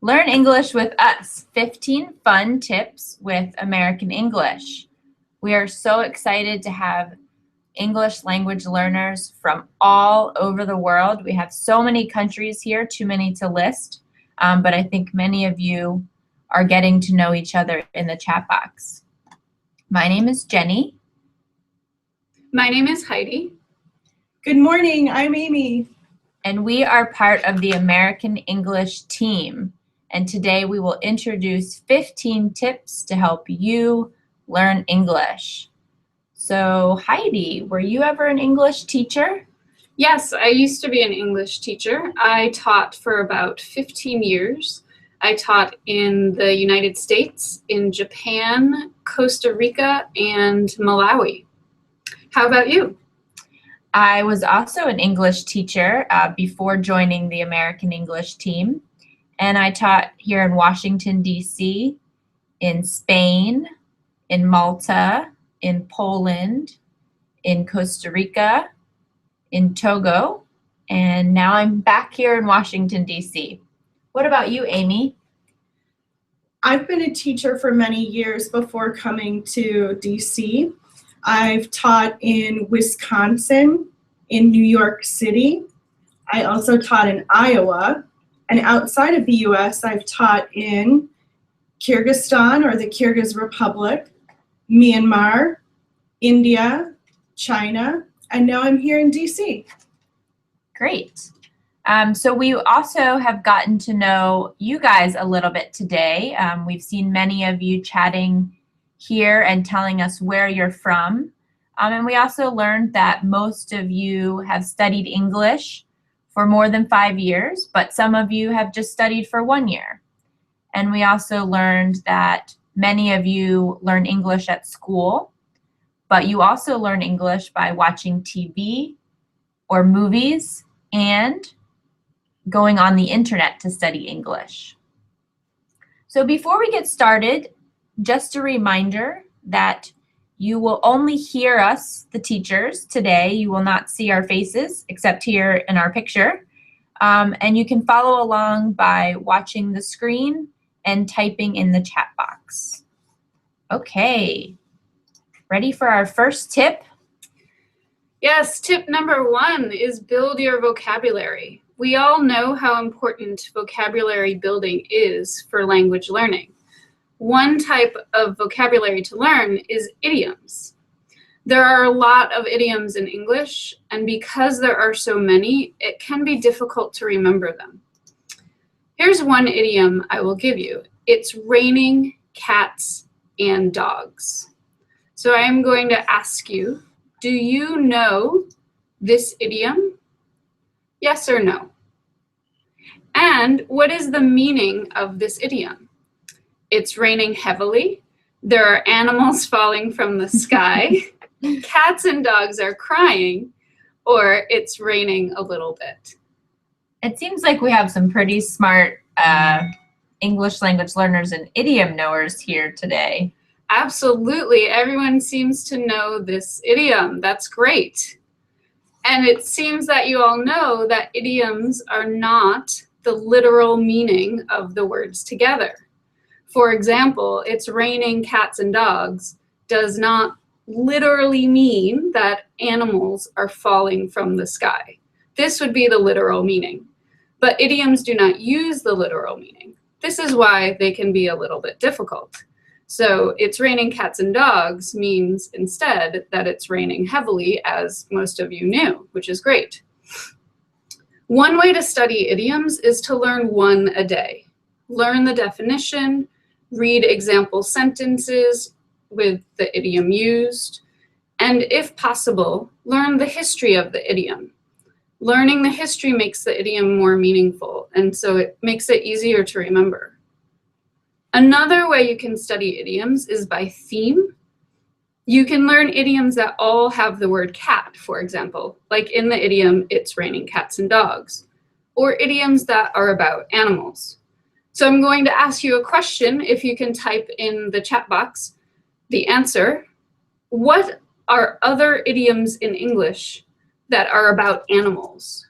Learn English with us, 15 fun tips with American English. We are so excited to have English language learners from all over the world. We have so many countries here, too many to list, but I think many of you are getting to know each other in the chat box. My name is Jenny. My name is Heidi. Good morning, I'm Amy. And we are part of the American English team. And today we will introduce 15 tips to help you learn English. So Heidi, were you ever an English teacher? Yes, I used to be an English teacher. I taught for about 15 years. I taught in the United States, in Japan, Costa Rica, and Malawi. How about you? I was also an English teacher before joining the American English team. And I taught here in Washington, D.C., in Spain, in Malta, in Poland, in Costa Rica, in Togo, and now I'm back here in Washington, D.C. What about you, Amy? I've been a teacher for many years before coming to DC. I've taught in Wisconsin, in New York City. I also taught in Iowa. And outside of the US, I've taught in Kyrgyzstan or the Kyrgyz Republic, Myanmar, India, China, and now I'm here in DC. Great. So we also have gotten to know you guys a little bit today. We've seen many of you chatting here and telling us where you're from. And we also learned that most of you have studied English for more than 5 years, but some of you have just studied for 1 year. And we also learned that many of you learn English at school, but you also learn English by watching TV or movies and going on the internet to study English. So before we get started, just a reminder that you will only hear us, the teachers, today. You will not see our faces except here in our picture. And you can follow along by watching the screen and typing in the chat box. Okay, ready for our first tip? Yes, tip number 1 is build your vocabulary. We all know how important vocabulary building is for language learning. One type of vocabulary to learn is idioms. There are a lot of idioms in English, and because there are so many, it can be difficult to remember them. Here's one idiom I will give you. It's raining cats and dogs. So I am going to ask you, do you know this idiom? Yes or no? And what is the meaning of this idiom? It's raining heavily. There are animals falling from the sky. Cats and dogs are crying, or it's raining a little bit. It seems like we have some pretty smart English language learners and idiom knowers here today. Absolutely. Everyone seems to know this idiom. That's great. And it seems that you all know that idioms are not the literal meaning of the words together. For example, it's raining cats and dogs does not literally mean that animals are falling from the sky. This would be the literal meaning. But idioms do not use the literal meaning. This is why they can be a little bit difficult. So it's raining cats and dogs means instead that it's raining heavily, as most of you knew, which is great. One way to study idioms is to learn one a day. Learn the definition, read example sentences with the idiom used, and if possible, learn the history of the idiom. Learning the history makes the idiom more meaningful, and so it makes it easier to remember. Another way you can study idioms is by theme. You can learn idioms that all have the word cat, for example, like in the idiom, it's raining cats and dogs, or idioms that are about animals. So I'm going to ask you a question. If you can type in the chat box the answer. What are other idioms in English that are about animals?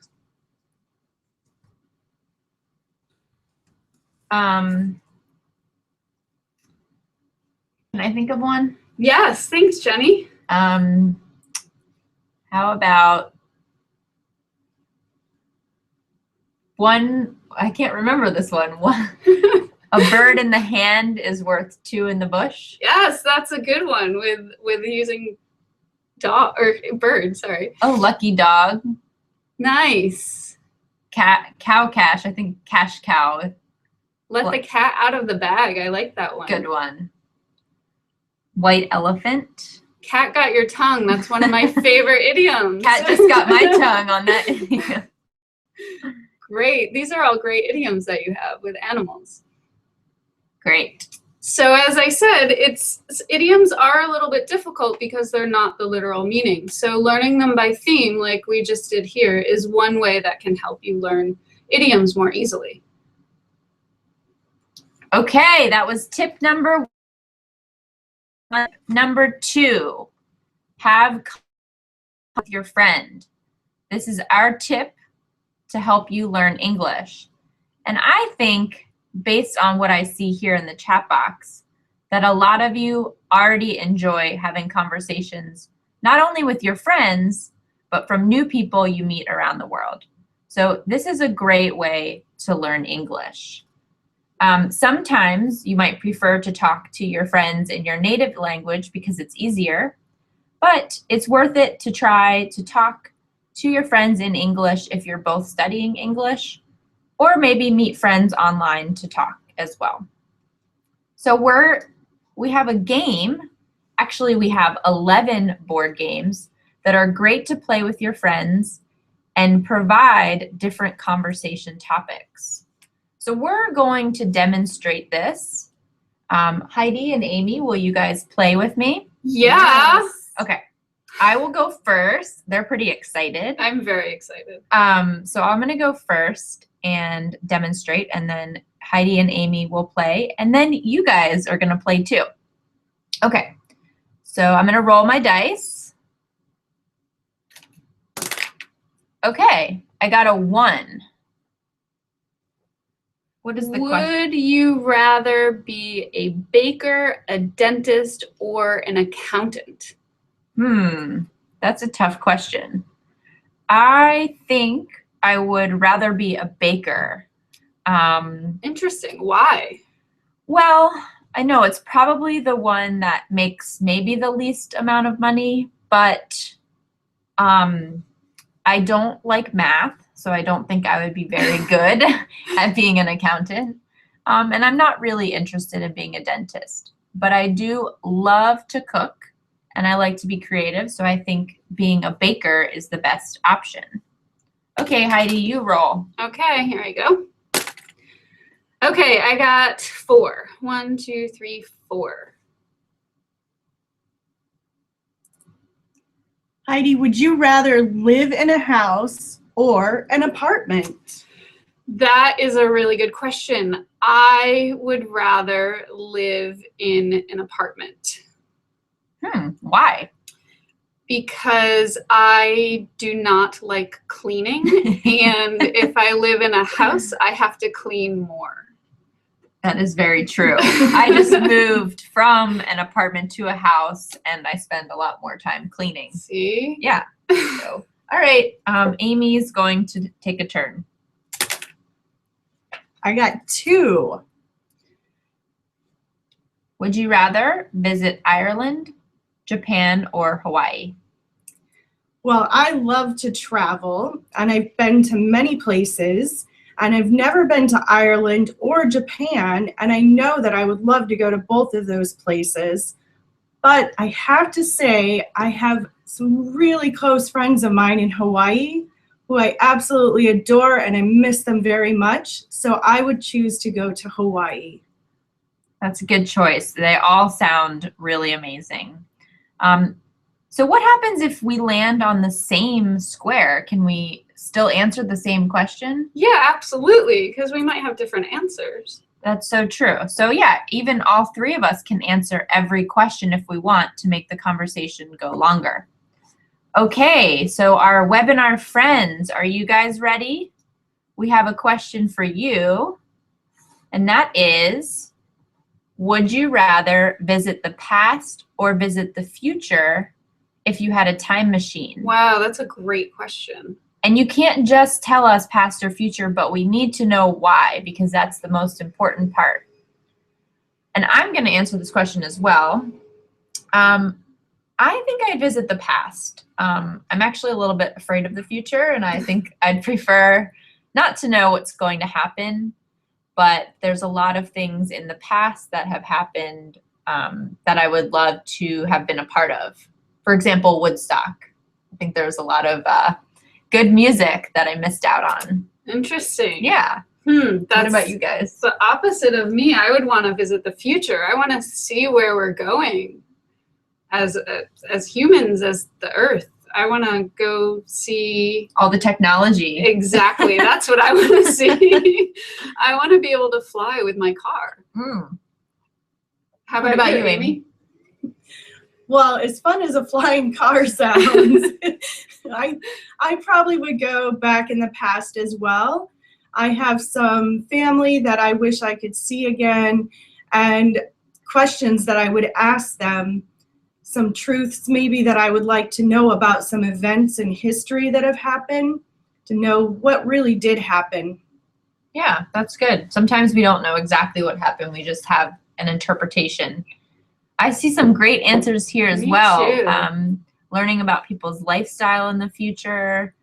Can I think of one? Yes, thanks, Jenny. How about one? I can't remember this one. A bird in the hand is worth two in the bush. Yes, that's a good one with using dog or bird, sorry. Oh, lucky dog. Nice. Cow cash. I think cash cow. Let the cat out of the bag. I like that one. Good one. White elephant. Cat got your tongue. That's one of my favorite idioms. Cat just got my tongue on that idiom. Great. These are all great idioms that you have with animals. Great. So as I said, idioms are a little bit difficult because they're not the literal meaning. So learning them by theme, like we just did here, is one way that can help you learn idioms more easily. Okay, that was tip number 1. Number 2, have conversation with your friend. This is our tip to help you learn English. And I think, based on what I see here in the chat box, that a lot of you already enjoy having conversations, not only with your friends, but from new people you meet around the world. So this is a great way to learn English. Sometimes you might prefer to talk to your friends in your native language because it's easier, but it's worth it to try to talk to your friends in English if you're both studying English, or maybe meet friends online to talk as well. So we have a game. Actually, we have 11 board games that are great to play with your friends and provide different conversation topics. So we're going to demonstrate this. Heidi and Amy, will you guys play with me? Yeah. Okay. I will go first. They're pretty excited. I'm very excited. So I'm going to go first and demonstrate, and then Heidi and Amy will play, and then you guys are going to play too. Okay. So I'm going to roll my dice. Okay. I got a 1. What is the question? Would you rather be a baker, a dentist, or an accountant? That's a tough question. I think I would rather be a baker. Interesting. Why? Well, I know it's probably the one that makes maybe the least amount of money, but I don't like math, so I don't think I would be very good at being an accountant. And I'm not really interested in being a dentist, but I do love to cook and I like to be creative, so I think being a baker is the best option. Okay, Heidi, you roll. Okay, here I go. Okay, I got 4. 1, 2, 3, 4. Heidi, would you rather live in a house or an apartment? That is a really good question. I would rather live in an apartment. Why? Because I do not like cleaning, and if I live in a house, I have to clean more. That is very true. I just moved from an apartment to a house, and I spend a lot more time cleaning. See? Yeah. So, all right. Amy's going to take a turn. I got 2. Would you rather visit Ireland, Japan, or Hawaii? Well, I love to travel, and I've been to many places, and I've never been to Ireland or Japan, and I know that I would love to go to both of those places. But I have to say, I have some really close friends of mine in Hawaii who I absolutely adore, and I miss them very much. So I would choose to go to Hawaii. That's a good choice. They all sound really amazing. So what happens if we land on the same square? Can we still answer the same question? Yeah, absolutely, because we might have different answers. That's so true. So yeah, even all 3 of us can answer every question if we want to make the conversation go longer. Okay, so our webinar friends, are you guys ready? We have a question for you. And that is, would you rather visit the past or visit the future if you had a time machine? Wow, that's a great question. And you can't just tell us past or future, but we need to know why, because that's the most important part. And I'm going to answer this question as well. I think I'd visit the past. I'm actually a little bit afraid of the future, and I think I'd prefer not to know what's going to happen, but there's a lot of things in the past that have happened that I would love to have been a part of. For example, Woodstock. I think there's a lot of good music that I missed out on. Interesting. Yeah. What What about you guys? The opposite of me. I would want to visit the future. I want to see where we're going as humans, as the Earth. I want to go see All the technology. exactly. That's what I want to see. I want to be able to fly with my car. How What about about you, Amy? Well, as fun as a flying car sounds, I probably would go back in the past as well. I have some family that I wish I could see again, and questions that I would ask them, some truths maybe that I would like to know about some events in history that have happened, to know what really did happen. Yeah, that's good. Sometimes we don't know exactly what happened. We just have an interpretation. I see some great answers here as Me well. too. Learning about people's lifestyle in the future.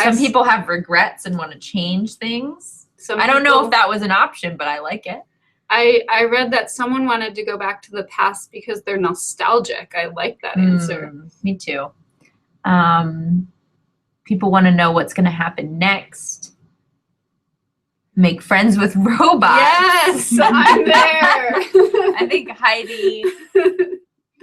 Some people have regrets and want to change things. I don't know if that was an option, but I like it. I read that someone wanted to go back to the past because they're nostalgic. I like that answer. Me too. People want to know what's going to happen next. Make friends with robots. Yes, I'm there. I think Heidi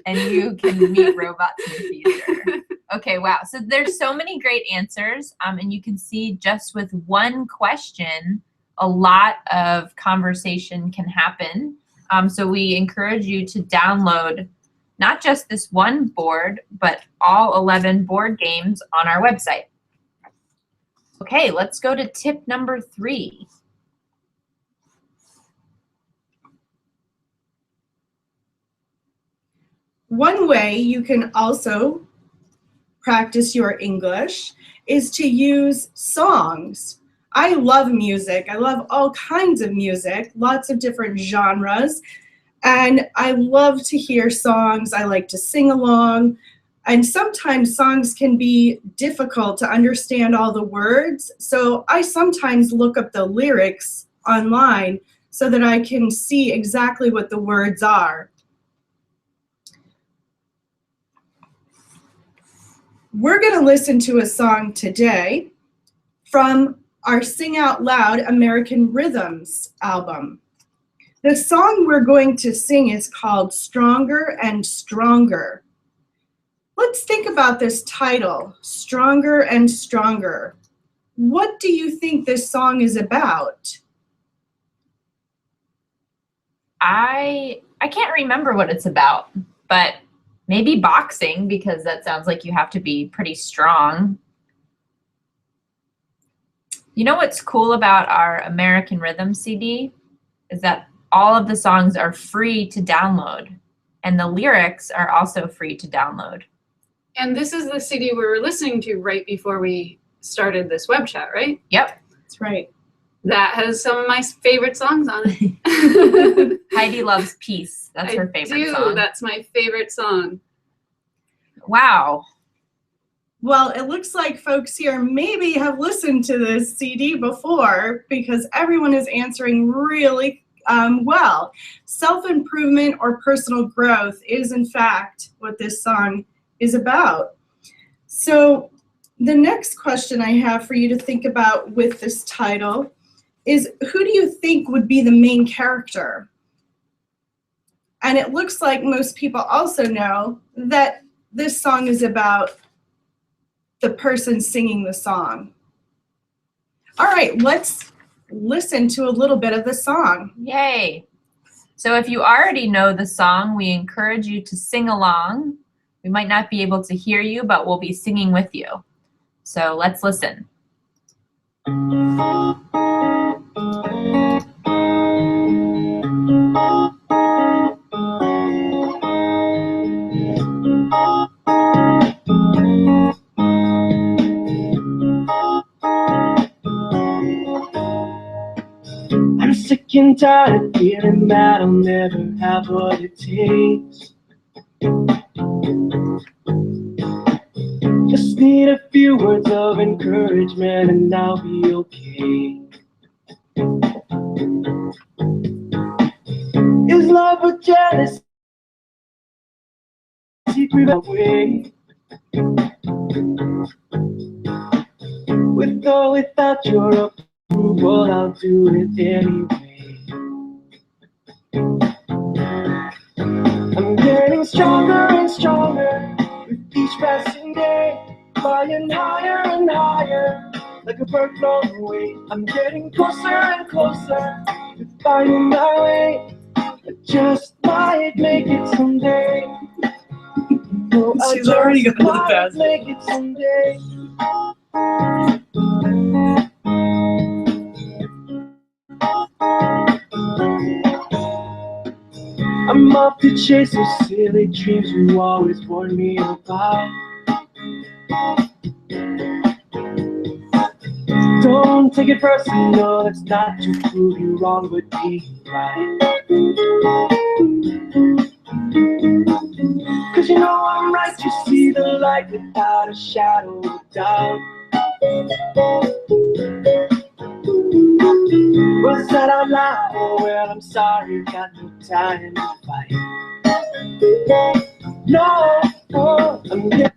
and you can meet robots in the future. Okay, wow. So there's so many great answers, and you can see just with one question, a lot of conversation can happen. So we encourage you to download not just this one board, but all 11 board games on our website. Okay, let's go to tip number 3. One way you can also practice your English is to use songs. I love music. I love all kinds of music, lots of different genres, and I love to hear songs. I like to sing along, and sometimes songs can be difficult to understand all the words, so I sometimes look up the lyrics online so that I can see exactly what the words are. We're going to listen to a song today from our Sing Out Loud American Rhythms album. The song we're going to sing is called Stronger and Stronger. Let's think about this title, Stronger and Stronger. What do you think this song is about? I can't remember what it's about, but maybe boxing, because that sounds like you have to be pretty strong. You know what's cool about our American Rhythm CD is that all of the songs are free to download, and the lyrics are also free to download. And this is the CD we were listening to right before we started this web chat, right? Yep. That's right. That has some of my favorite songs on it. Heidi loves Peace. That's her favorite song. That's my favorite song. Wow. Well, it looks like folks here maybe have listened to this CD before, because everyone is answering really well. Self-improvement or personal growth is, in fact, what this song is about. So the next question I have for you to think about with this title is, who do you think would be the main character? And it looks like most people also know that this song is about the person singing the song. All right, let's listen to a little bit of the song. Yay. So if you already know the song, we encourage you to sing along. We might not be able to hear you, but we'll be singing with you. So let's listen. and tired of feeling that I'll never have what it takes. Just need a few words of encouragement and I'll be okay. Is love or jealousy prevent way? With or without your approval, I'll do it anyway. I'm getting stronger and stronger with each passing day, flying higher and higher like a bird blown away. I'm getting closer and closer to finding my way. I just might make it someday. No, She's already got the might best. make it someday. I'm off to chase those silly dreams you always warned me about. Don't take it personal, it's not to prove you wrong, but be right. Cause you know I'm right, you see the light without a shadow of doubt. Was that out loud? Oh, well, I'm sorry, got no time to fight. No, I'm getting.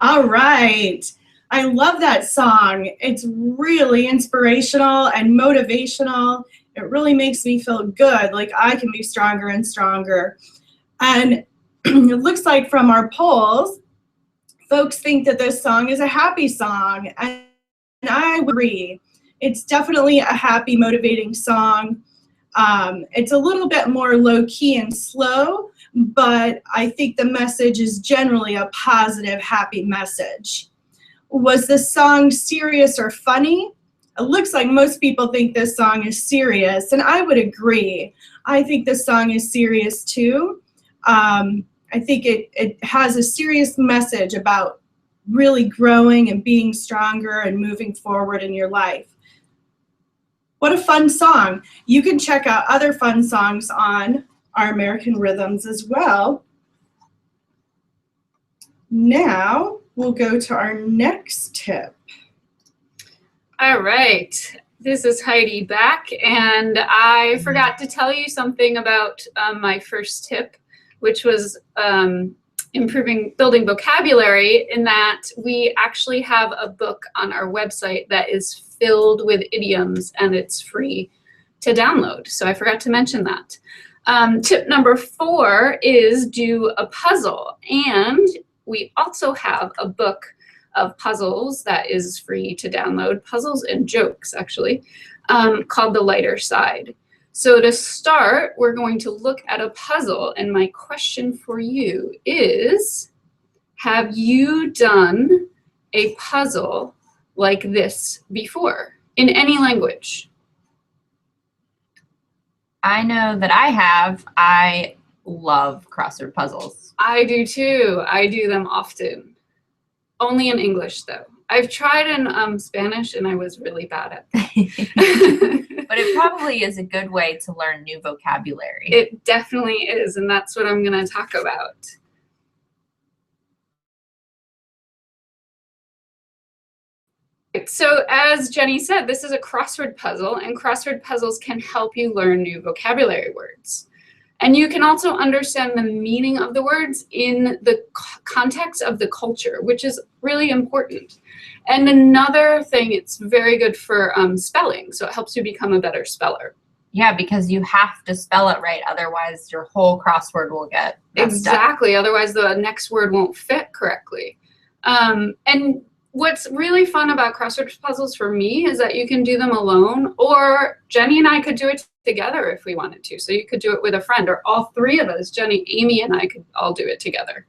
All right. I love that song. It's really inspirational and motivational. It really makes me feel good, like I can be stronger and stronger. And it looks like from our polls, folks think that this song is a happy song, and I agree. It's definitely a happy, motivating song. It's a little bit more low-key and slow, but I think the message is generally a positive, happy message. Was this song serious or funny? It looks like most people think this song is serious, and I would agree. I think this song is serious too. I think it has a serious message about really growing and being stronger and moving forward in your life. What a fun song. You can check out other fun songs on Our American Rhythms as well. Now we'll go to our next tip. All right, this is Heidi back, and I forgot to tell you something about my first tip, which was building vocabulary, in that we actually have a book on our website that is filled with idioms, and it's free to download. So I forgot to mention that. Tip number 4 is do a puzzle, and we also have a book of puzzles that is free to download, puzzles and jokes actually, called The Lighter Side. So to start, we're going to look at a puzzle, and my question for you is, have you done a puzzle like this before in any language? I know that I have. I love crossword puzzles. I do too. I do them often. Only in English though. I've tried in Spanish and I was really bad at them. But it probably is a good way to learn new vocabulary. It definitely is, and that's what I'm going to talk about. So as Jenny said, this is a crossword puzzle, and crossword puzzles can help you learn new vocabulary words. And you can also understand the meaning of the words in the context of the culture, which is really important. And another thing, it's very good for spelling, so it helps you become a better speller. Yeah, because you have to spell it right, otherwise your whole crossword will get messed up. Exactly, otherwise the next word won't fit correctly. And what's really fun about crossword puzzles for me is that you can do them alone, or Jenny and I could do it together if we wanted to. So you could do it with a friend, or all three of us, Jenny, Amy, and I could all do it together.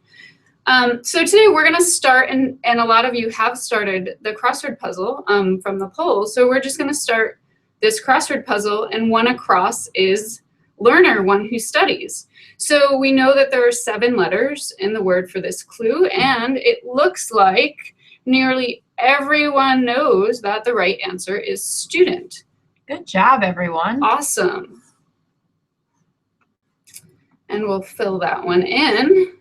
So today we're going to start, and a lot of you have started the crossword puzzle from the poll. So we're just going to start this crossword puzzle, and one across is learner, one who studies. So we know that there are 7 letters in the word for this clue, and it looks like nearly everyone knows that the right answer is student. Good job, everyone. Awesome. And we'll fill that one in.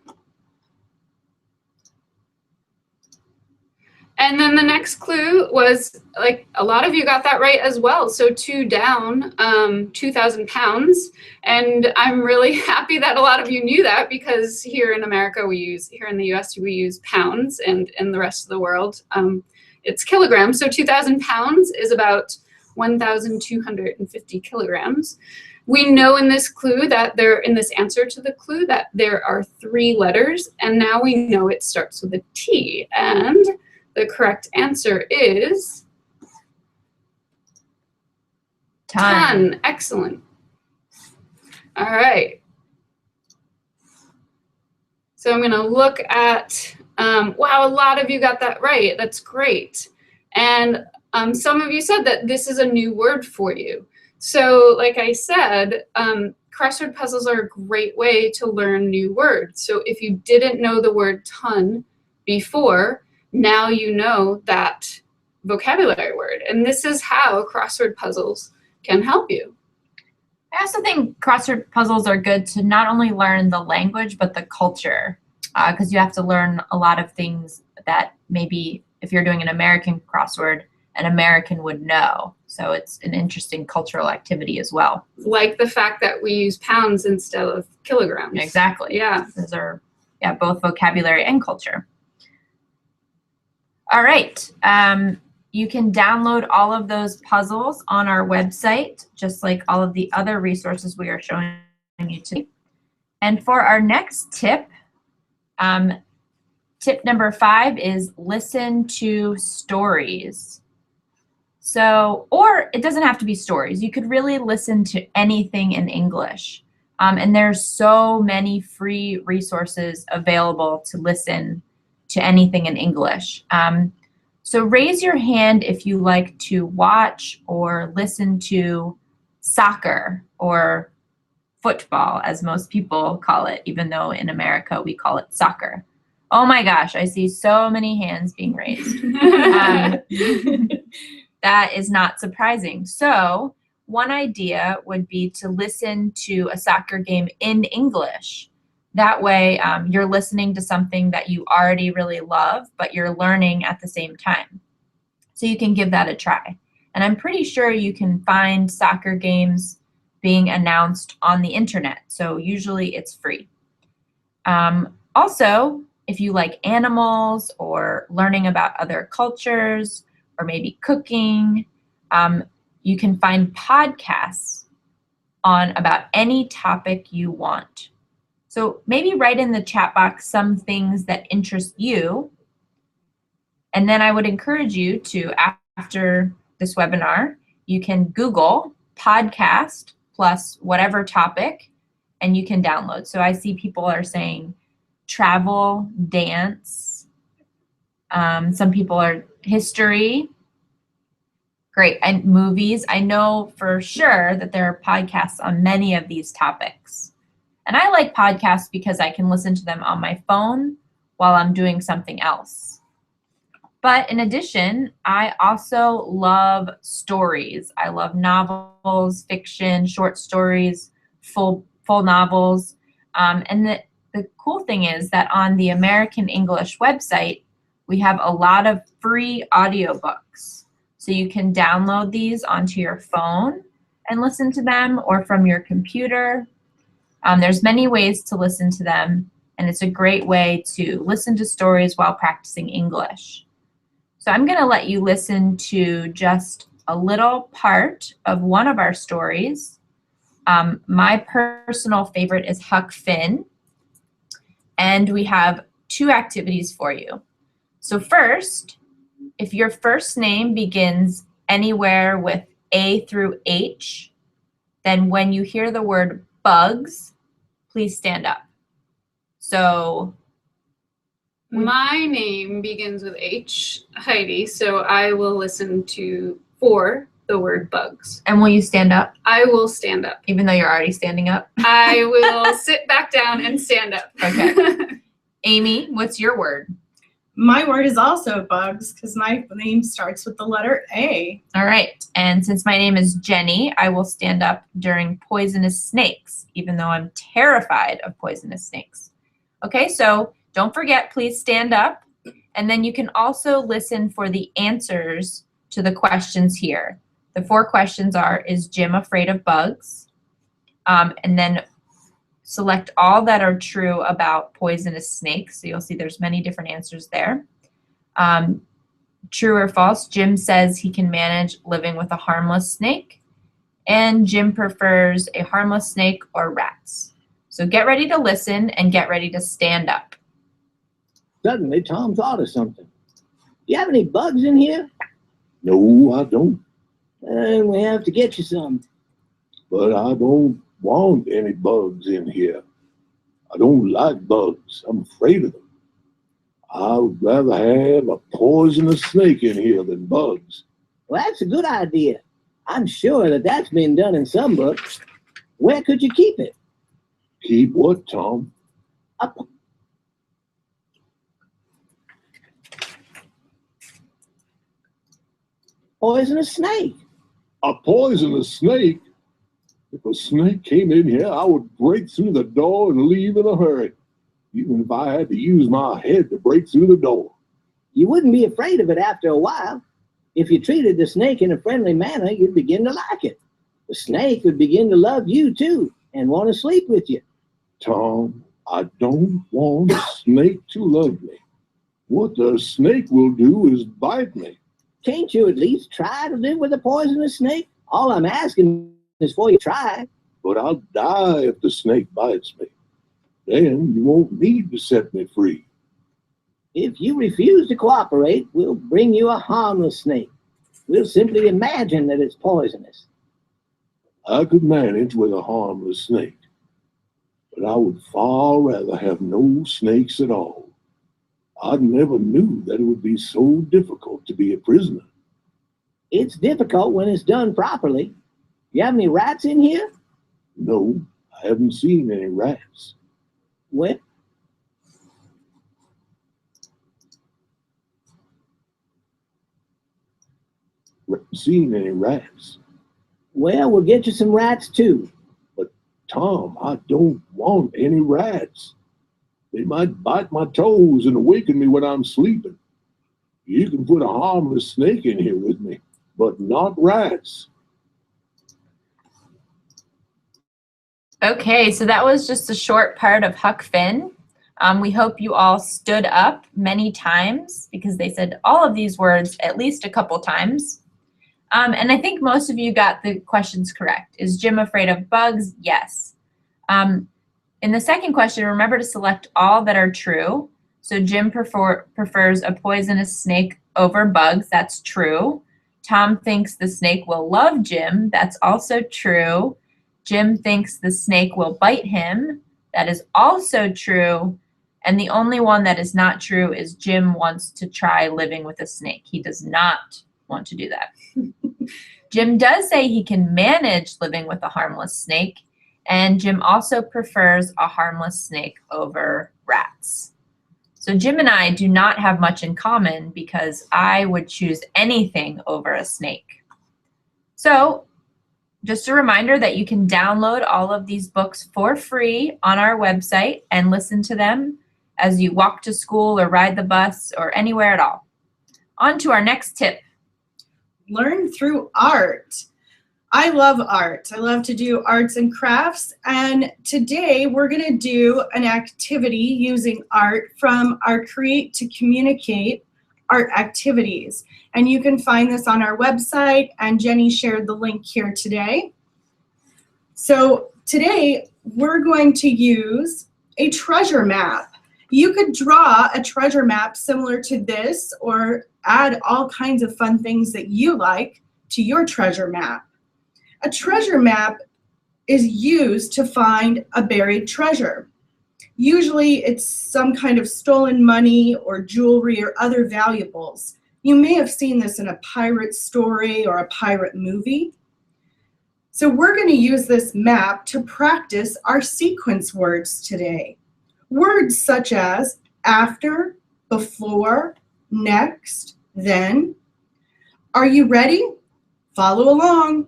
And then the next clue was, like, a lot of you got that right as well. So 2 down, 2,000 pounds. And I'm really happy that a lot of you knew that, because here in America here in the US, we use pounds, and in the rest of the world, it's kilograms. So 2,000 pounds is about 1,250 kilograms. We know in this clue that in this answer to the clue, that there are 3 letters, and now we know it starts with a T. And the correct answer is ton. Excellent. All right. So I'm going to look at, wow, a lot of you got that right. That's great. And some of you said that this is a new word for you. So like I said, crossword puzzles are a great way to learn new words. So if you didn't know the word ton before, now you know that vocabulary word. And this is how crossword puzzles can help you. I also think crossword puzzles are good to not only learn the language, but the culture, because you have to learn a lot of things that maybe if you're doing an American crossword, an American would know. So it's an interesting cultural activity as well. Like the fact that we use pounds instead of kilograms. Exactly. Yeah. Those are both vocabulary and culture. All right. You can download all of those puzzles on our website, just like all of the other resources we are showing you today. And for our next tip, tip number 5 is listen to stories. So, or it doesn't have to be stories. You could really listen to anything in English. And there's so many free resources available to listen to anything in English. So raise your hand if you like to watch or listen to soccer or football, as most people call it, even though in America we call it soccer. Oh my gosh, I see so many hands being raised. That is not surprising. So one idea would be to listen to a soccer game in English. That way you're listening to something that you already really love, but you're learning at the same time. So you can give that a try. And I'm pretty sure you can find soccer games being announced on the internet. So usually it's free. Also, if you like animals or learning about other cultures or maybe cooking, you can find podcasts on about any topic you want. So maybe write in the chat box some things that interest you. And then I would encourage you to, after this webinar, you can Google podcast plus whatever topic, and you can download. So I see people are saying travel, dance. Some people are history. Great. And movies. I know for sure that there are podcasts on many of these topics. And I like podcasts because I can listen to them on my phone while I'm doing something else. But in addition, I also love stories. I love novels, fiction, short stories, full novels. And the cool thing is that on the American English website, we have a lot of free audiobooks. So you can download these onto your phone and listen to them, or from your computer. There's many ways to listen to them, and it's a great way to listen to stories while practicing English. So I'm going to let you listen to just a little part of one of our stories. My personal favorite is Huck Finn, and we have 2 activities for you. So first, if your first name begins anywhere with A through H, then when you hear the word bugs, please stand up. So my name begins with H, Heidi, so I will listen for the word bugs. And will you stand up? I will stand up. Even though you're already standing up? I will sit back down and stand up. Okay. Amy, what's your word? My word is also bugs because my name starts with the letter A. All right. And since my name is Jenny, I will stand up during poisonous snakes, even though I'm terrified of poisonous snakes. Okay, so don't forget, please stand up. And then you can also listen for the answers to the questions here. The 4 questions are, is Jim afraid of bugs? And then select all that are true about poisonous snakes. So you'll see there's many different answers there. True or false, Jim says he can manage living with a harmless snake. And Jim prefers a harmless snake or rats. So get ready to listen and get ready to stand up. Suddenly, Tom thought of something. Do you have any bugs in here? No, I don't. Then we have to get you some. But I don't want any bugs in here. I don't like bugs. I'm afraid of them. I would rather have a poisonous snake in here than bugs. Well, that's a good idea. I'm sure that that's been done in some books. Where could you keep it? Keep what, Tom? A poisonous snake. A poisonous snake? If a snake came in here, I would break through the door and leave in a hurry, even if I had to use my head to break through the door. You wouldn't be afraid of it after a while. If you treated the snake in a friendly manner, you'd begin to like it. The snake would begin to love you too and want to sleep with you. Tom, I don't want a snake to love me. What the snake will do is bite me. Can't you at least try to live with a poisonous snake? All I'm asking is for you to try. But I'll die if the snake bites me. Then you won't need to set me free. If you refuse to cooperate, we'll bring you a harmless snake. We'll simply imagine that it's poisonous. I could manage with a harmless snake, but I would far rather have no snakes at all. I never knew that it would be so difficult to be a prisoner. It's difficult when it's done properly. You have any rats in here? No, I haven't seen any rats. Well, Seen any rats. we'll get you some rats too. Tom, I don't want any rats. They might bite my toes and awaken me when I'm sleeping. You can put a harmless snake in here with me, but not rats. Okay, so that was just a short part of Huck Finn. We hope you all stood up many times because they said all of these words at least a couple times. And I think most of you got the questions correct. Is Jim afraid of bugs? Yes. In the second question, remember to select all that are true. So Jim prefers a poisonous snake over bugs. That's true. Tom thinks the snake will love Jim. That's also true. Jim thinks the snake will bite him. That is also true. And the only one that is not true is Jim wants to try living with a snake. He does not want to do that. Jim does say he can manage living with a harmless snake, and Jim also prefers a harmless snake over rats. So Jim and I do not have much in common because I would choose anything over a snake. So just a reminder that you can download all of these books for free on our website and listen to them as you walk to school or ride the bus or anywhere at all. On to our next tip. Learn through art. I love art. I love to do arts and crafts. And today we're going to do an activity using art from our Create to Communicate art activities. And you can find this on our website, and Jenny shared the link here today. So today we're going to use a treasure map. You could draw a treasure map similar to this or add all kinds of fun things that you like to your treasure map. A treasure map is used to find a buried treasure. Usually it's some kind of stolen money or jewelry or other valuables. You may have seen this in a pirate story or a pirate movie. So we're going to use this map to practice our sequence words today. Words such as after, before, next, then. Are you ready? Follow along.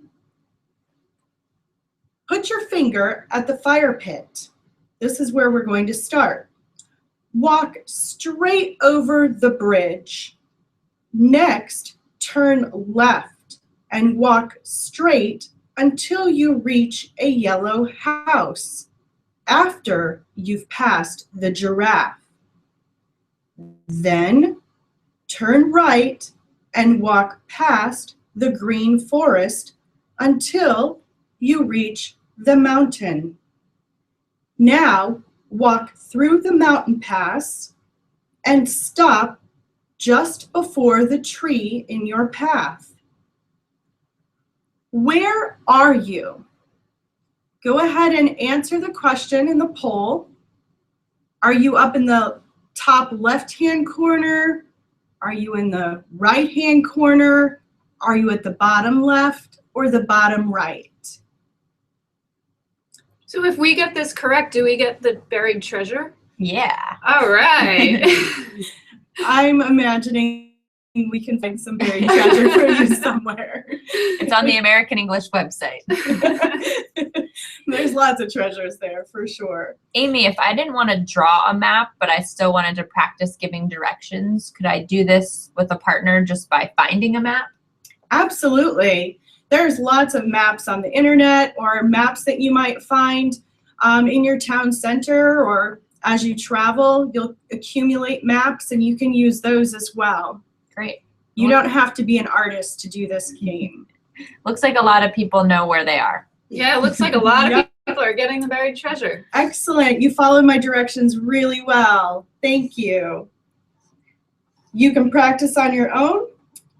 Put your finger at the fire pit. This is where we're going to start. Walk straight over the bridge. Next, turn left and walk straight until you reach a yellow house after you've passed the giraffe. Then, turn right and walk past the green forest until you reach the mountain. Now, walk through the mountain pass and stop just before the tree in your path. Where are you? Go ahead and answer the question in the poll. Are you up in the top left-hand corner? Are you in the right-hand corner? Are you at the bottom left or the bottom right? So if we get this correct, do we get the buried treasure? Yeah. All right. I'm imagining we can find some buried treasure for you somewhere. It's on the American English website. There's lots of treasures there for sure. Amy, if I didn't want to draw a map, but I still wanted to practice giving directions, could I do this with a partner just by finding a map? Absolutely. There's lots of maps on the internet or maps that you might find in your town center, or as you travel, you'll accumulate maps and you can use those as well. Great. You don't have to be an artist to do this game. Looks like a lot of people know where they are. Yeah, it looks like a lot of people are getting the buried treasure. Excellent. You followed my directions really well. Thank you. You can practice on your own.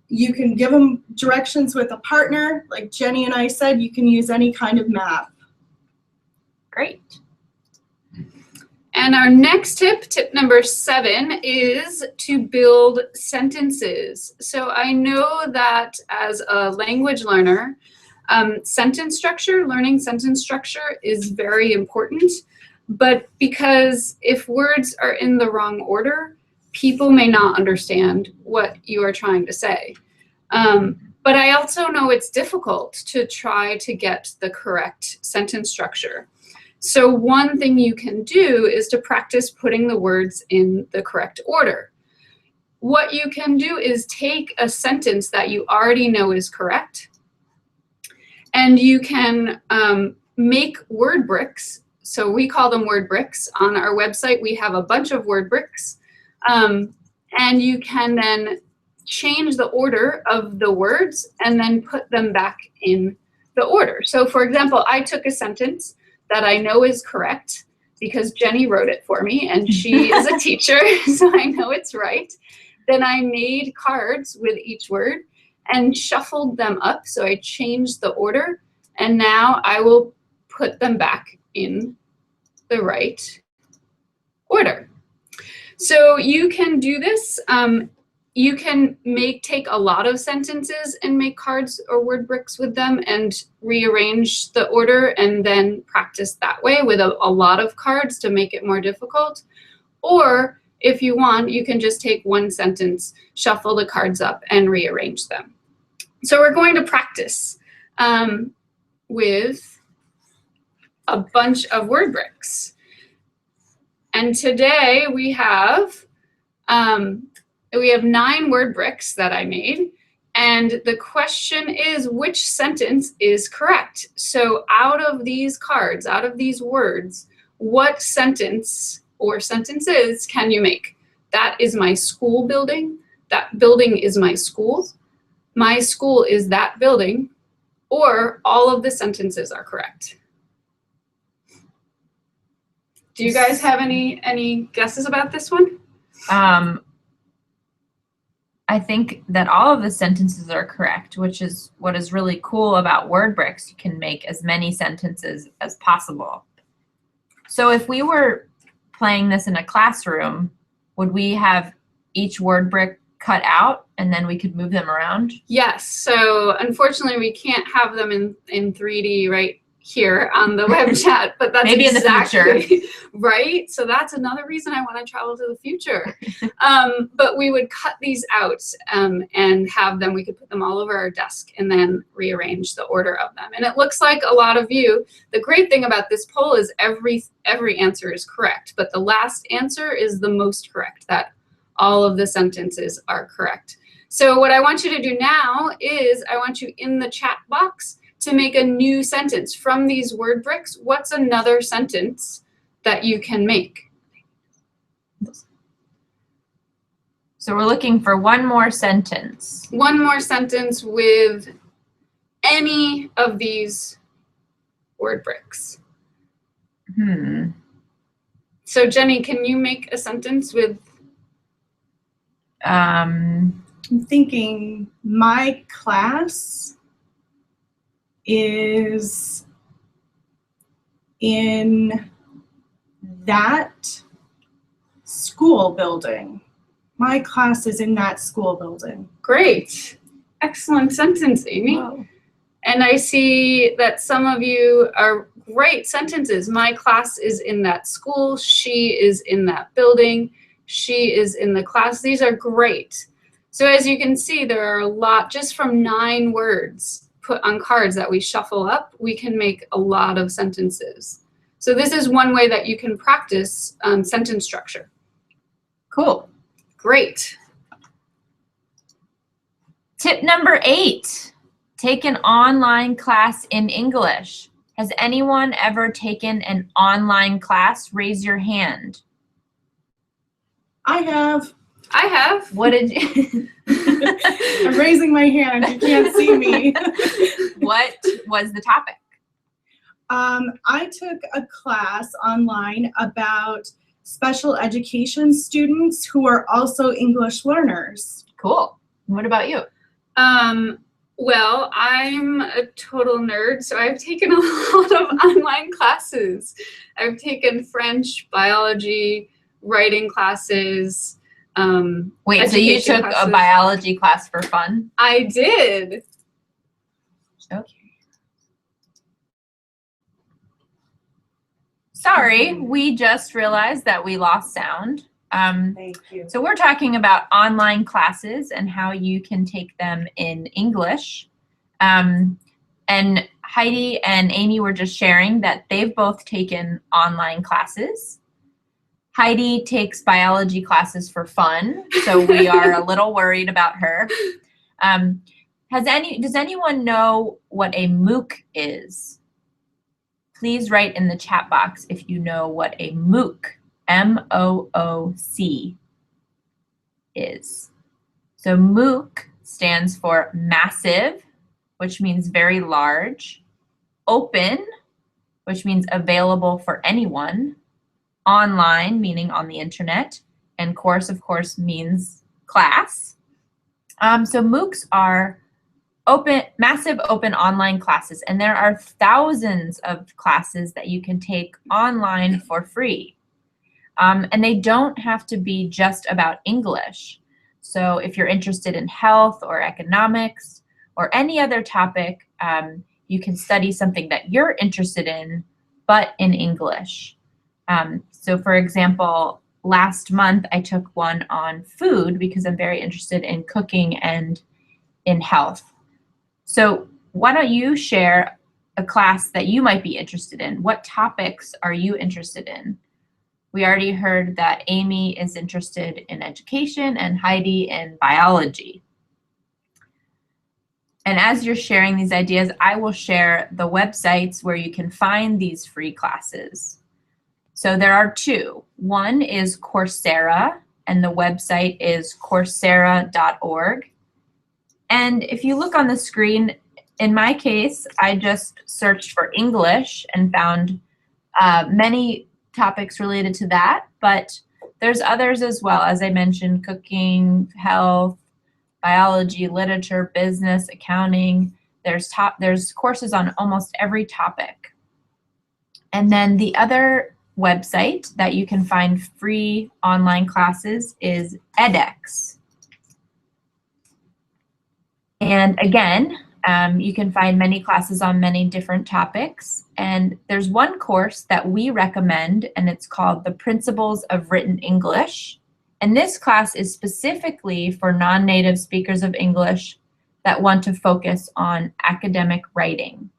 You can give them directions with a partner. Like Jenny and I said, you can use any kind of map. Great. And our next tip, tip number 7, is to build sentences. So I know that as a language learner, sentence structure, learning sentence structure is very important. But because if words are in the wrong order, people may not understand what you are trying to say. But I also know it's difficult to try to get the correct sentence structure. So one thing you can do is to practice putting the words in the correct order. What you can do is take a sentence that you already know is correct, and you can make word bricks. So we call them word bricks. On our website, we have a bunch of word bricks. And you can then change the order of the words and then put them back in the order. So for example, I took a sentence that I know is correct because Jenny wrote it for me and she is a teacher, so I know it's right. Then I made cards with each word and shuffled them up. So I changed the order, and now I will put them back in the right order. So you can do this. You can take a lot of sentences and make cards or word bricks with them and rearrange the order and then practice that way with a lot of cards to make it more difficult. Or if you want, you can just take one sentence, shuffle the cards up, and rearrange them. So we're going to practice with a bunch of word bricks. And today we have 9 word bricks that I made. And the question is, which sentence is correct? So out of these cards, out of these words, what sentence or sentences can you make? That is my school building. That building is my school. My school is that building. Or all of the sentences are correct. Do you guys have any guesses about this one? I think that all of the sentences are correct, which is what is really cool about word bricks. You can make as many sentences as possible. So if we were playing this in a classroom, would we have each word brick cut out and then we could move them around? Yes. So unfortunately, we can't have them in 3D right here on the web chat, but that's Maybe exactly, in the future. right? So that's another reason I want to travel to the future. But we would cut these out and have them, we could put them all over our desk and then rearrange the order of them. And it looks like a lot of you, the great thing about this poll is every answer is correct, but the last answer is the most correct, that all of the sentences are correct. So what I want you to do now is I want you in the chat box to make a new sentence from these word bricks. What's another sentence that you can make? So we're looking for one more sentence. One more sentence with any of these word bricks. So Jenny, can you make a sentence with? I'm thinking my class is in that school building. My class is in that school building. Great. Excellent sentence, Amy. Wow. And I see that some of you are great sentences. My class is in that school. She is in that building. She is in the class. These are great. So as you can see, there are a lot, just from 9 words put on cards that we shuffle up, we can make a lot of sentences. So this is one way that you can practice sentence structure. Cool. Great. Tip number 8, take an online class in English. Has anyone ever taken an online class? Raise your hand. I have. I have. What did you? I'm raising my hand. You can't see me. What was the topic? I took a class online about special education students who are also English learners. Cool. What about you? Well, I'm a total nerd, so I've taken a lot of online classes. I've taken French, biology, writing classes. Wait, so you took a biology class for fun? I did. Okay. Sorry, we just realized that we lost sound. Thank you. So we're talking about online classes and how you can take them in English. And Heidi and Amy were just sharing that they've both taken online classes. Heidi takes biology classes for fun, so we are a little worried about her. Does anyone know what a MOOC is? Please write in the chat box if you know what a MOOC, M-O-O-C, is. So MOOC stands for massive, which means very large, open, which means available for anyone, online, meaning on the internet, and course, of course, means class. So MOOCs are massive open online classes, and there are thousands of classes that you can take online for free. And they don't have to be just about English. So if you're interested in health or economics or any other topic, you can study something that you're interested in, but in English. So for example, last month I took one on food because I'm very interested in cooking and in health. So why don't you share a class that you might be interested in? What topics are you interested in? We already heard that Amy is interested in education and Heidi in biology. And as you're sharing these ideas, I will share the websites where you can find these free classes. So there are 2. One is Coursera, and the website is coursera.org. And if you look on the screen, in my case, I just searched for English and found many topics related to that, but there's others as well. As I mentioned, cooking, health, biology, literature, business, accounting. There's courses on almost every topic. And then the other website that you can find free online classes is edX. And again, You can find many classes on many different topics. And there's one course that we recommend, and it's called The Principles of Written English. And this class is specifically for non-native speakers of English that want to focus on academic writing.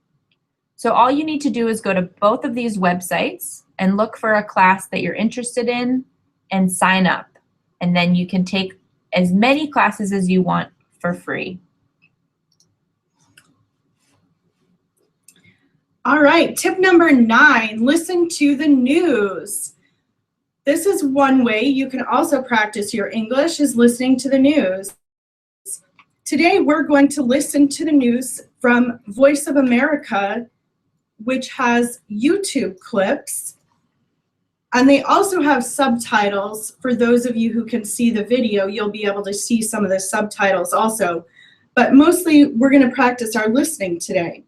So all you need to do is go to both of these websites and look for a class that you're interested in and sign up. And then you can take as many classes as you want for free. All right, tip number 9, listen to the news. This is one way you can also practice your English, is listening to the news. Today we're going to listen to the news from Voice of America, which has YouTube clips, and they also have subtitles. For those of you who can see the video, you'll be able to see some of the subtitles also, but mostly we're going to practice our listening today.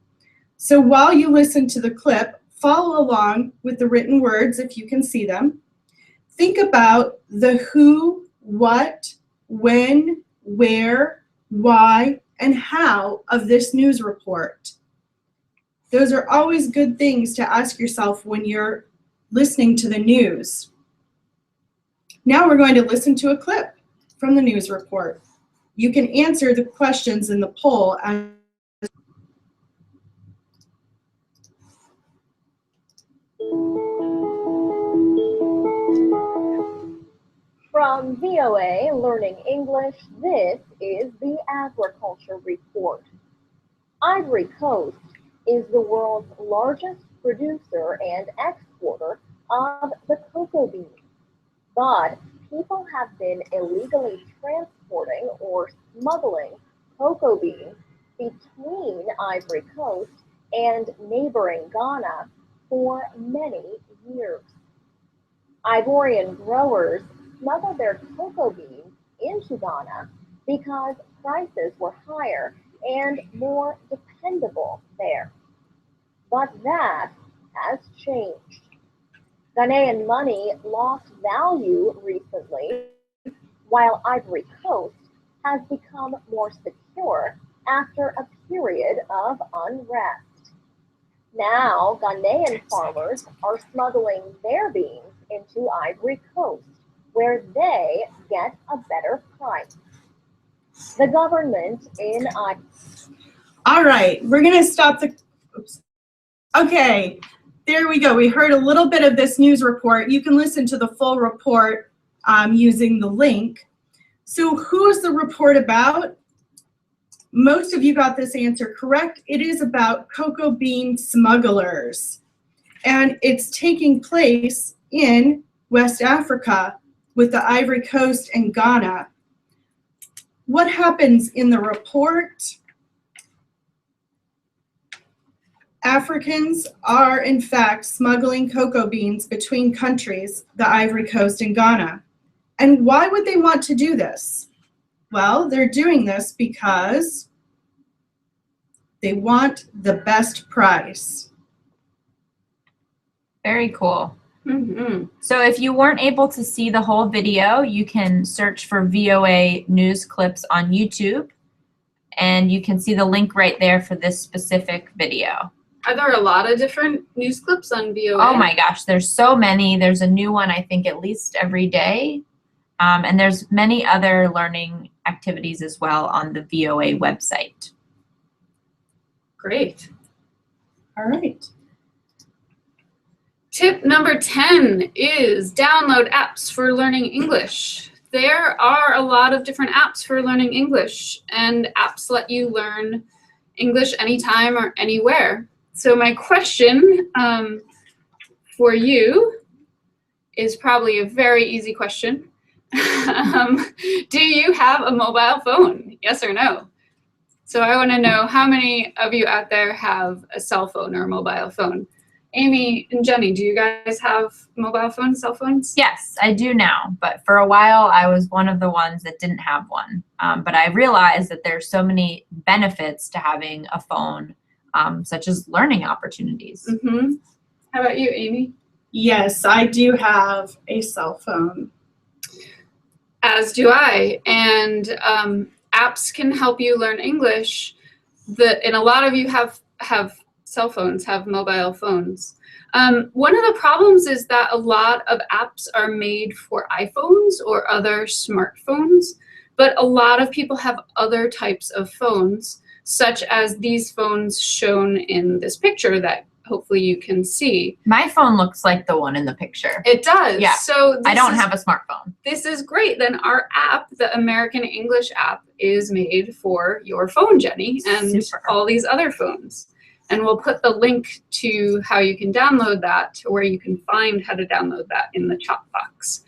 So while you listen to the clip, follow along with the written words if you can see them. Think about the who, what, when, where, why, and how of this news report. Those are always good things to ask yourself when you're listening to the news. Now we're going to listen to a clip from the news report. You can answer the questions in the poll. From VOA Learning English, this is the Agriculture Report. Ivory Coast is the world's largest producer and exporter of the cocoa bean. But people have been illegally transporting or smuggling cocoa beans between Ivory Coast and neighboring Ghana for many years. Ivorian growers smuggled their cocoa beans into Ghana because prices were higher and more dependable there. But that has changed. Ghanaian money lost value recently, while Ivory Coast has become more secure after a period of unrest. Now, Ghanaian farmers are smuggling their beans into Ivory Coast, where they get a better price. The government in All right, we're going to stop the, oops. Okay, there we go. We heard a little bit of this news report. You can listen to the full report using the link. So who is the report about? Most of you got this answer correct. It is about cocoa bean smugglers. And it's taking place in West Africa with the Ivory Coast and Ghana. What happens in the report? Africans are, in fact, smuggling cocoa beans between countries, the Ivory Coast and Ghana. And why would they want to do this? Well, they're doing this because they want the best price. Very cool. Mm-hmm. So if you weren't able to see the whole video, you can search for VOA news clips on YouTube, and you can see the link right there for this specific video. Are there a lot of different news clips on VOA? Oh my gosh, there's so many. There's a new one, I think, at least every day. And there's many other learning activities as well on the VOA website. Great. All right. Tip number 10 is download apps for learning English. There are a lot of different apps for learning English, and apps let you learn English anytime or anywhere. So my question for you is probably a very easy question. Do you have a mobile phone? Yes or no? So I want to know how many of you out there have a cell phone or a mobile phone. Amy and Jenny, do you guys have mobile phones, cell phones? Yes, I do now, but for a while I was one of the ones that didn't have one. But I realized that there's so many benefits to having a phone, such as learning opportunities. Mm-hmm. How about you, Amy? Yes, I do have a cell phone. As do I. And apps can help you learn English, and a lot of you have cell phones, have mobile phones. One of the problems is that a lot of apps are made for iPhones or other smartphones, but a lot of people have other types of phones, such as these phones shown in this picture that hopefully you can see. My phone looks like the one in the picture. It does. Yeah. So I don't have a smartphone. This is great. Then our app, the American English app, is made for your phone, Jenny, and Super. all these other phones. And we'll put the link to how you can download that, or where you can find how to download that in the chat box.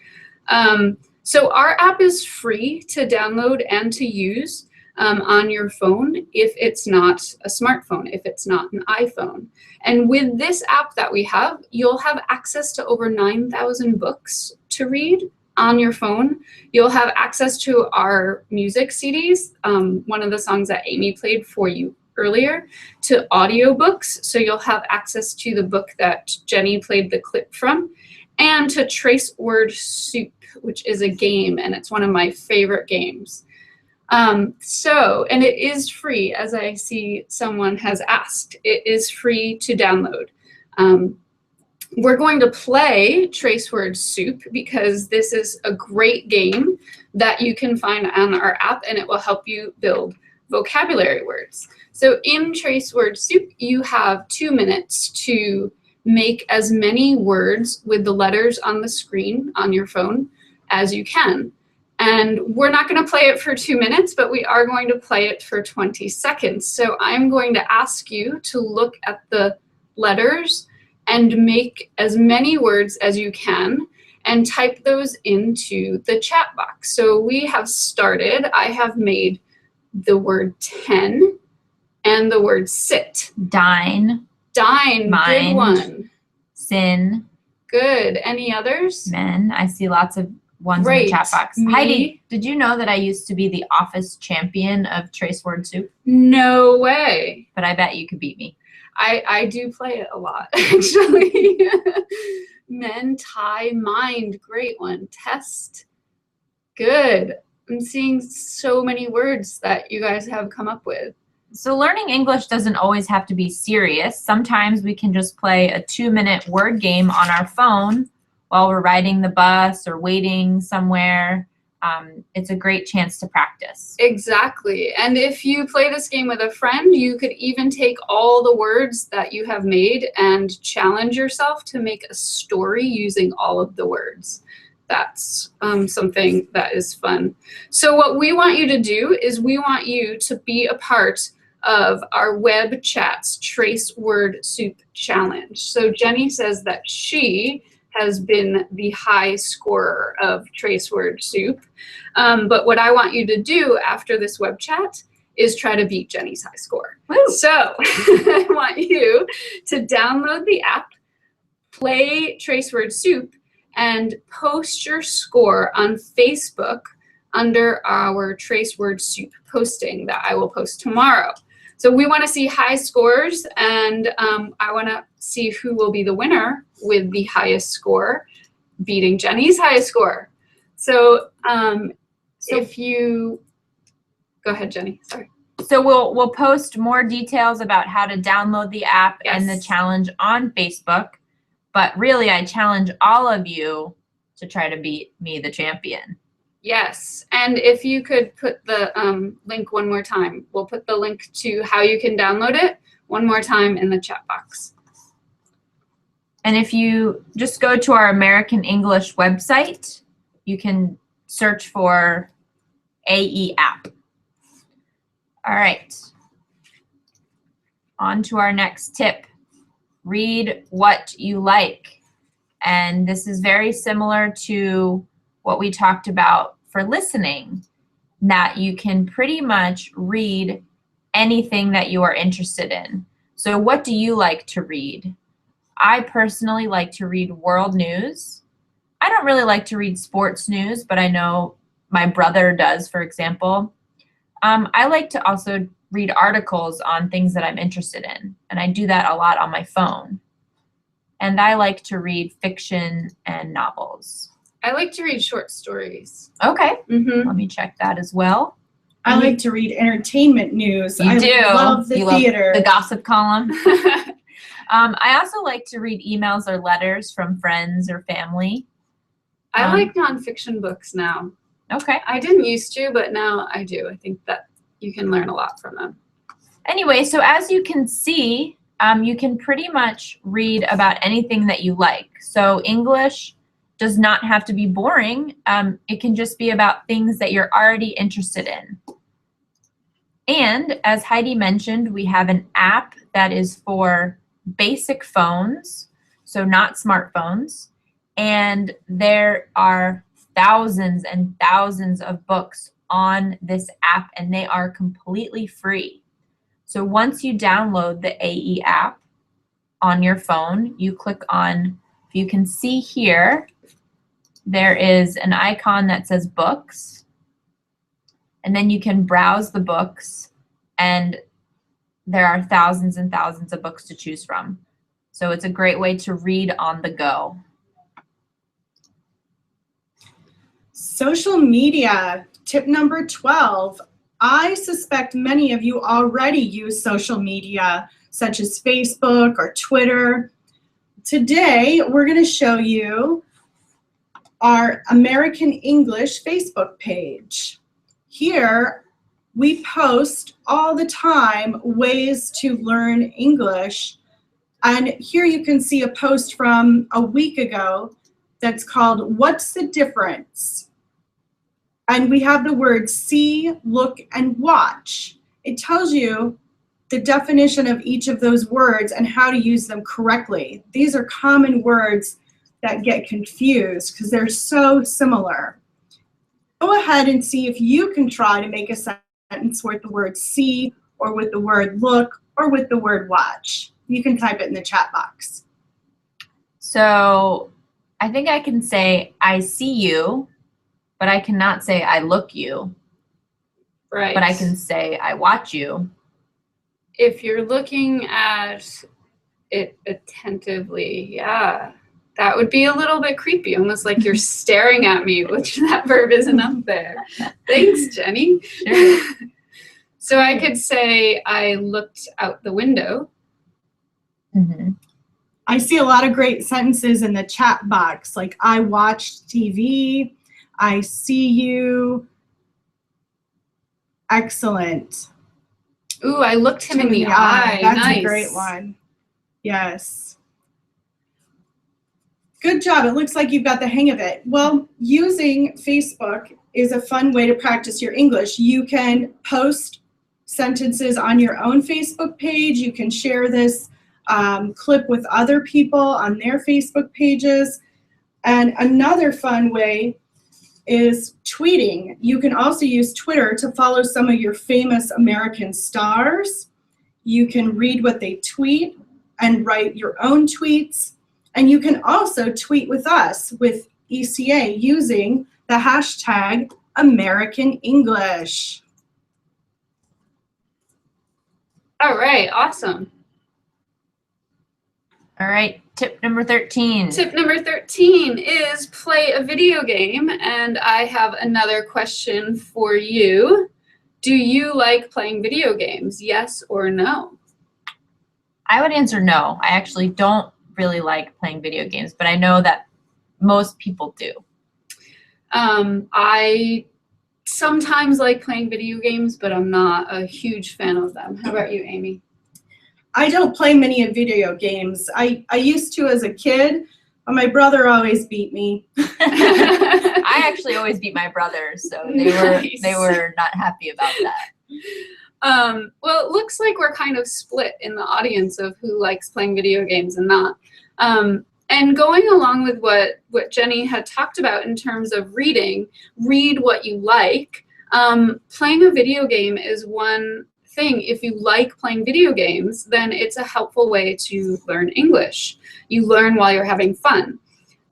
So our app is free to download and to use on your phone if it's not a smartphone, if it's not an iPhone. And with this app that we have, you'll have access to over 9,000 books to read on your phone. You'll have access to our music CDs, one of the songs that Amy played for you earlier, to audiobooks. So you'll have access to the book that Jenny played the clip from, and to Trace Word Soup, which is a game, and it's one of my favorite games. And it is free, as I see someone has asked. It is free to download. We're going to play Trace Word Soup because this is a great game that you can find on our app, and it will help you build vocabulary words. So in Trace Word Soup, you have 2 minutes to make as many words with the letters on the screen on your phone as you can. And we're not going to play it for 2 minutes, but we are going to play it for 20 seconds. So I'm going to ask you to look at the letters and make as many words as you can and type those into the chat box. So we have started. I have made the word 10 and the word sit. Dine. Dine, Mind. good one. Sin. Good. Any others? Men. I see lots of ones in the Great. chat box. Me. Heidi, did you know that I used to be the office champion of Trace Word Soup? No way. But I bet you could beat me. I do play it a lot, actually. Men, tie, mind, great one. Test, good. I'm seeing so many words that you guys have come up with. So learning English doesn't always have to be serious. Sometimes we can just play a 2-minute word game on our phone while we're riding the bus or waiting somewhere. It's a great chance to practice. Exactly. And if you play this game with a friend, you could even take all the words that you have made and challenge yourself to make a story using all of the words. That's something that is fun. So what we want you to do is we want you to be a part of our web chats Trace Word Soup challenge. So Jenny says that she has been the high scorer of Trace Word Soup. But what I want you to do after this web chat is try to beat Jenny's high score. Woo. So I want you to download the app, play Trace Word Soup, and post your score on Facebook under our Trace Word Soup posting that I will post tomorrow. So we want to see high scores, and I want to see who will be the winner with the highest score, beating Jenny's highest score. So if you, go ahead, Jenny, sorry. So we'll post more details about how to download the app and the Yes. challenge on Facebook. But really, I challenge all of you to try to beat me, the champion. Yes, and if you could put the link one more time. We'll put the link to how you can download it one more time in the chat box. And if you just go to our American English website, you can search for AE app. All right. On to our next tip. Read what you like. And this is very similar to what we talked about for listening, that you can pretty much read anything that you are interested in. So what do you like to read? I personally like to read world news. I don't really like to read sports news, but I know my brother does, for example. I like to also read articles on things that I'm interested in, and I do that a lot on my phone. And I like to read fiction and novels. I like to read short stories. Okay, Mm-hmm. let me check that as well. I like to read entertainment news. You do. I love the You theater. love the gossip column. I also like to read emails or letters from friends or family. I like nonfiction books now. Okay. I didn't used to, but now I do. I think that you can learn a lot from them. Anyway, so as you can see, you can pretty much read about anything that you like. So English does not have to be boring. It can just be about things that you're already interested in. And as Heidi mentioned, we have an app that is for basic phones, so not smartphones. And there are thousands and thousands of books on this app, and they are completely free. So once you download the AE app on your phone, you click on, if you can see here, there is an icon that says books, and then you can browse the books, and there are thousands and thousands of books to choose from. So it's a great way to read on the go. Social media, tip number 12. I suspect many of you already use social media, such as Facebook or Twitter. Today, we're going to show you our American English Facebook page. Here, we post all the time ways to learn English. And here you can see a post from a week ago that's called, "What's the Difference?" And we have the words see, look, and watch. It tells you the definition of each of those words and how to use them correctly. These are common words that get confused because they're so similar. Go ahead and see if you can try to make a sentence with the word see, or with the word look, or with the word watch. You can type it in the chat box. So I think I can say I see you, but I cannot say I look you. Right. But I can say I watch you. If you're looking at it attentively, yeah, that would be a little bit creepy, almost like you're staring at me, which that verb isn't up there. Thanks, Jenny. Sure. So I could say I looked out the window. Mm-hmm. I see a lot of great sentences in the chat box, like I watched TV, I see you. Excellent. Ooh, I looked him in the eye. That's Nice. a great one. Yes. Good job. It looks like you've got the hang of it. Well, using Facebook is a fun way to practice your English. You can post sentences on your own Facebook page. You can share this clip with other people on their Facebook pages. And another fun way is tweeting. You can also use Twitter to follow some of your famous American stars. You can read what they tweet and write your own tweets. And you can also tweet with us with ECA using the hashtag American English. All right, awesome. All right, tip number 13. Tip number 13 is play a video game, and I have another question for you. Do you like playing video games, yes or no? I would answer no. I actually don't really like playing video games, but I know that most people do. I sometimes like playing video games, but I'm not a huge fan of them. How about you, Amy? I don't play many video games. I used to as a kid, but my brother always beat me. I actually always beat my brothers, so they were not happy about that. Well, it looks like we're kind of split in the audience of who likes playing video games and not. And going along with what Jenny had talked about in terms of reading, read what you like. Playing a video game is one thing. If you like playing video games, then it's a helpful way to learn English. You learn while you're having fun.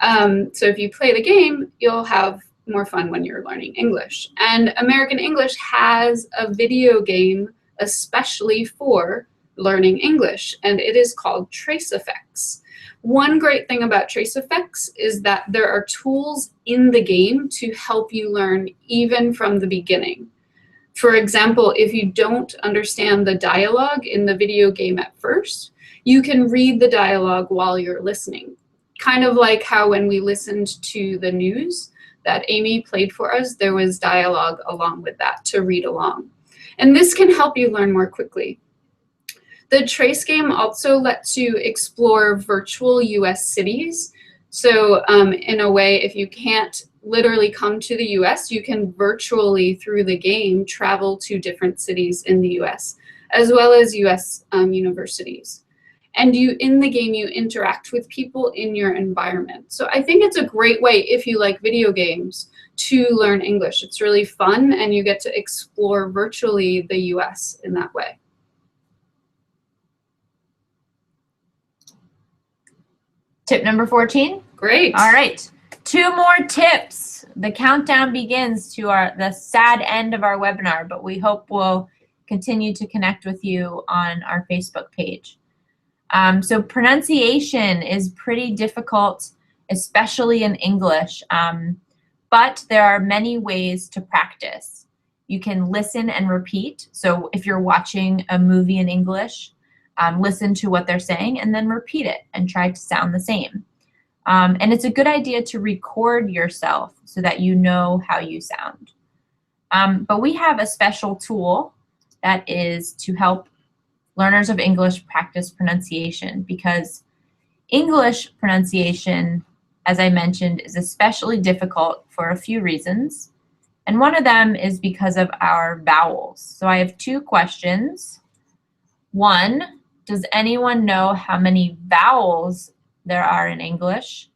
So if you play the game, you'll have more fun when you're learning English. And American English has a video game especially for learning English, and it is called Trace Effects. One great thing about Trace Effects is that there are tools in the game to help you learn even from the beginning. For example, if you don't understand the dialogue in the video game at first, you can read the dialogue while you're listening. Kind of like how when we listened to the news that Amy played for us, there was dialogue along with that to read along. And this can help you learn more quickly. The Trace game also lets you explore virtual US cities. So in a way, if you can't literally come to the US, you can virtually, through the game, travel to different cities in the US, as well as US universities. And in the game, you interact with people in your environment. So I think it's a great way, if you like video games, to learn English. It's really fun, and you get to explore virtually the US in that way. Tip number 14? Great. All right. 2 more tips. The countdown begins to the sad end of our webinar, but we hope we'll continue to connect with you on our Facebook page. So pronunciation is pretty difficult, especially in English, but there are many ways to practice. You can listen and repeat. So if you're watching a movie in English, listen to what they're saying and then repeat it and try to sound the same. And it's a good idea to record yourself so that you know how you sound. But we have a special tool that is to help learners of English practice pronunciation, because English pronunciation, as I mentioned, is especially difficult for a few reasons. And one of them is because of our vowels. So I have 2 questions. 1, does anyone know how many vowels there are in English?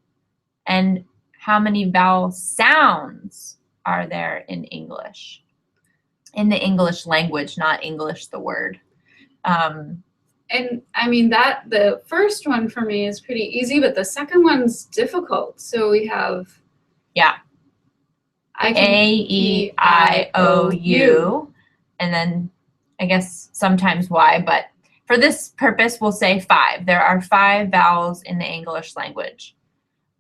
And how many vowel sounds are there in English? In the English language, not English the word. And I mean, the first one for me is pretty easy, but the second one's difficult. So we have, yeah, A, E, I, O, U, and then I guess sometimes Y, but for this purpose, we'll say 5. There are 5 vowels in the English language.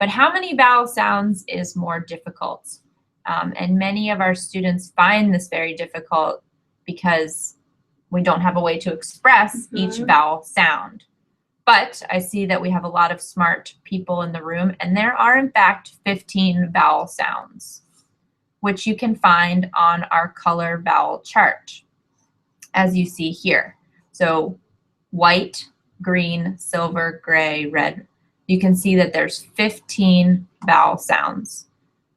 But how many vowel sounds is more difficult? And many of our students find this very difficult because we don't have a way to express each vowel sound. But I see that we have a lot of smart people in the room, and there are in fact 15 vowel sounds, which you can find on our color vowel chart, as you see here. So white, green, silver, gray, red. You can see that there's 15 vowel sounds.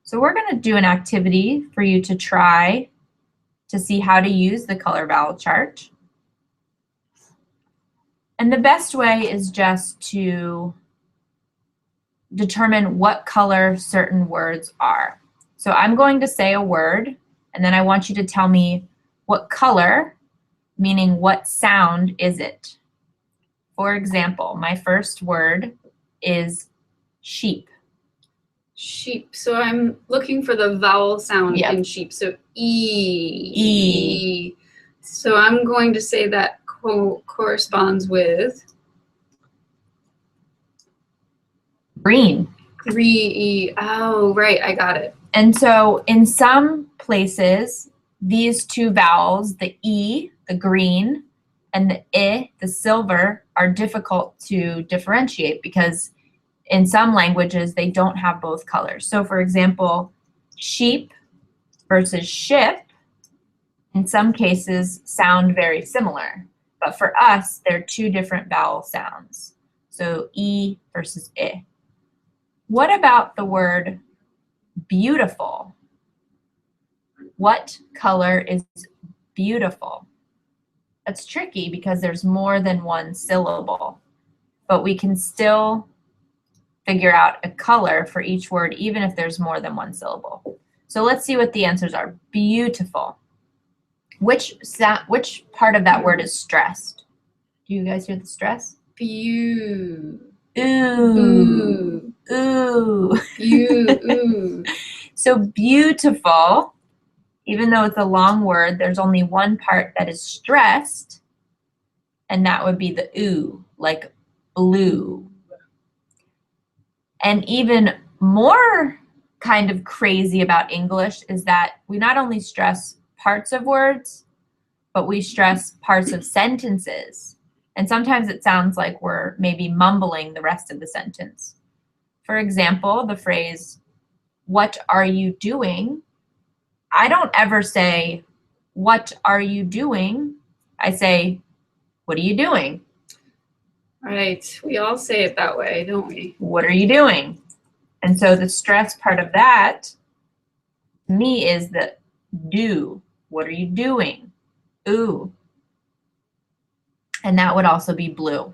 So we're going to do an activity for you to try to see how to use the color vowel chart. And the best way is just to determine what color certain words are. So I'm going to say a word, and then I want you to tell me what color, meaning what sound is it. For example, my first word is sheep. Sheep. So I'm looking for the vowel sound Yep. in sheep. So E. E. So I'm going to say that corresponds with Green. 3E. Oh, right. I got it. And so in some places, these 2 vowels, the E, the green, and the I, the silver, are difficult to differentiate because in some languages, they don't have both colors. So for example, sheep versus ship, in some cases, sound very similar. But for us, they're 2 different vowel sounds. So E versus I. What about the word beautiful? What color is beautiful? That's tricky because there's more than 1 syllable, but we can still figure out a color for each word, even if there's more than 1 syllable. So let's see what the answers are. Beautiful. Which part of that word is stressed? Do you guys hear the stress? Ooh. Ooh. Ooh. Ooh. So beautiful, even though it's a long word, there's only 1 part that is stressed, and that would be the ooh, like blue. And even more kind of crazy about English is that we not only stress parts of words, but we stress parts of sentences. And sometimes it sounds like we're maybe mumbling the rest of the sentence. For example, the phrase, "What are you doing?" I don't ever say, "What are you doing?" I say, "What are you doing?" Right. We all say it that way, don't we? What are you doing? And so the stress part of that, to me, is the do. What are you doing? Ooh. And that would also be blue.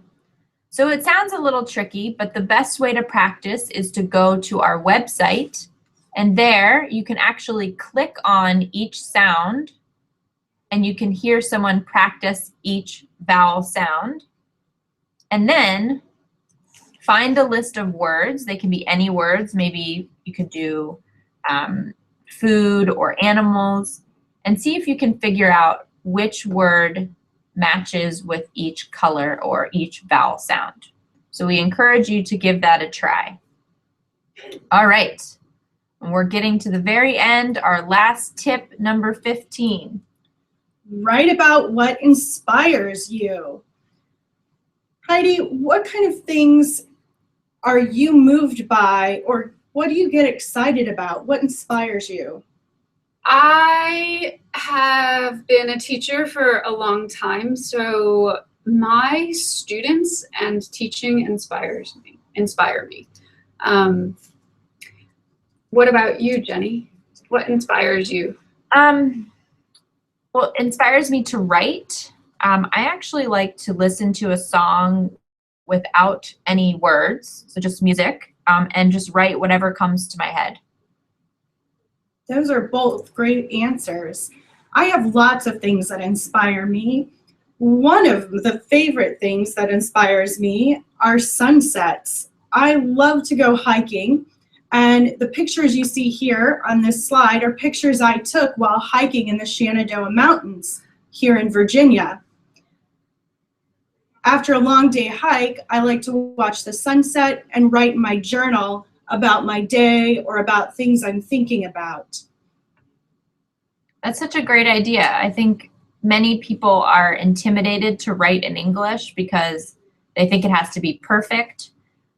So it sounds a little tricky, but the best way to practice is to go to our website, and there you can actually click on each sound and you can hear someone practice each vowel sound. And then find a list of words. They can be any words. Maybe you could do food or animals, and see if you can figure out which word matches with each color or each vowel sound. So we encourage you to give that a try. All right, and we're getting to the very end, our last tip, number 15. Write about what inspires you. Heidi, what kind of things are you moved by, or what do you get excited about? What inspires you? I have been a teacher for a long time, so my students and teaching inspire me. What about you, Jenny? What inspires you? Well, it inspires me to write. I actually like to listen to a song without any words, so just music, and just write whatever comes to my head. Those are both great answers. I have lots of things that inspire me. One of the favorite things that inspires me are sunsets. I love to go hiking, and the pictures you see here on this slide are pictures I took while hiking in the Shenandoah Mountains here in Virginia. After a long day hike, I like to watch the sunset and write in my journal about my day or about things I'm thinking about. That's such a great idea. I think many people are intimidated to write in English because they think it has to be perfect.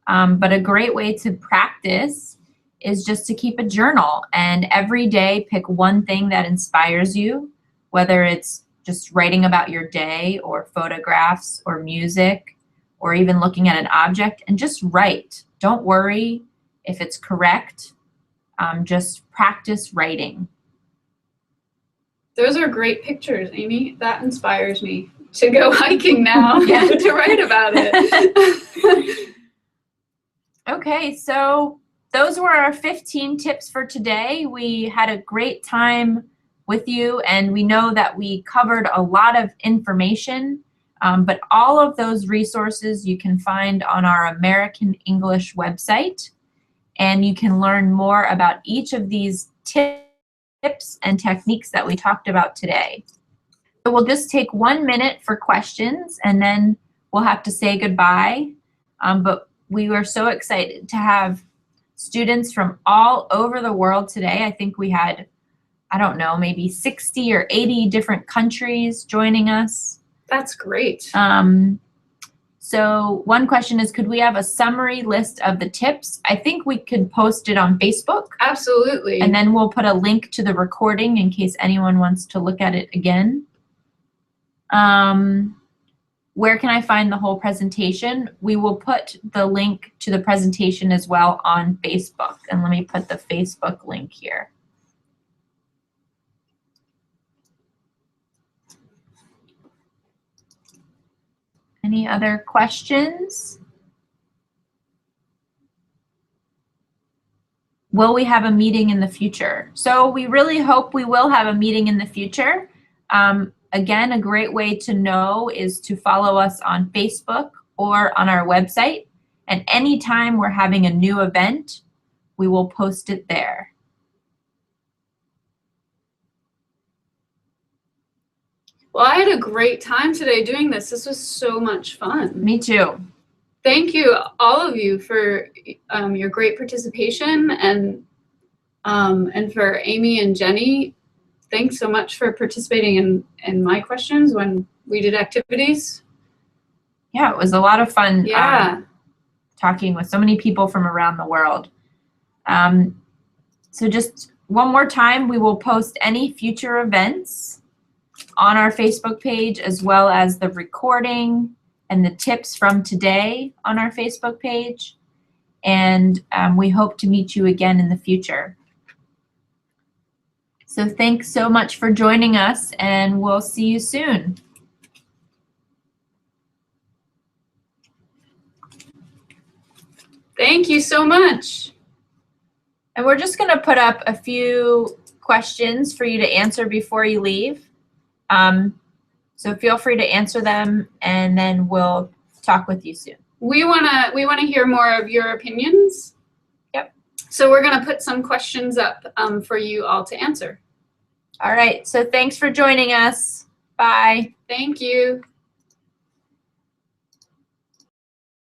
But a great way to practice is just to keep a journal, and every day pick one thing that inspires you, whether it's just writing about your day or photographs or music or even looking at an object, and just write. Don't worry if it's correct. Just practice writing. Those are great pictures, Amy. That inspires me to go hiking now and to write about it. Okay, so those were our 15 tips for today. We had a great time with you, and we know that we covered a lot of information, but all of those resources you can find on our American English website, and you can learn more about each of these tips and techniques that we talked about today. So we'll just take 1 minute for questions, and then we'll have to say goodbye. But we were so excited to have students from all over the world today. I think we had, I don't know, maybe 60 or 80 different countries joining us. That's great. So one question is, could we have a summary list of the tips? I think we could post it on Facebook. Absolutely. And then we'll put a link to the recording in case anyone wants to look at it again. Where can I find the whole presentation? We will put the link to the presentation as well on Facebook. And let me put the Facebook link here. Any other questions? Will we have a meeting in the future? So we really hope we will have a meeting in the future. Again, a great way to know is to follow us on Facebook or on our website. And anytime we're having a new event, we will post it there. Well, I had a great time today doing this. This was so much fun. Me too. Thank you, all of you, for your great participation, and for Amy and Jenny. thanks so much for participating in my questions when we did activities. Yeah, it was a lot of fun. Yeah. Talking with so many people from around the world. So just one more time, we will post any future events on our Facebook page, as well as the recording and the tips from today on our Facebook page. And we hope to meet you again in the future. So thanks so much for joining us, and we'll see you soon. Thank you so much. And we're just going to put up a few questions for you to answer before you leave. So feel free to answer them, and then we'll talk with you soon. We wanna hear more of your opinions. Yep. So we're gonna put some questions up for you all to answer. All right. So thanks for joining us. Bye. Thank you.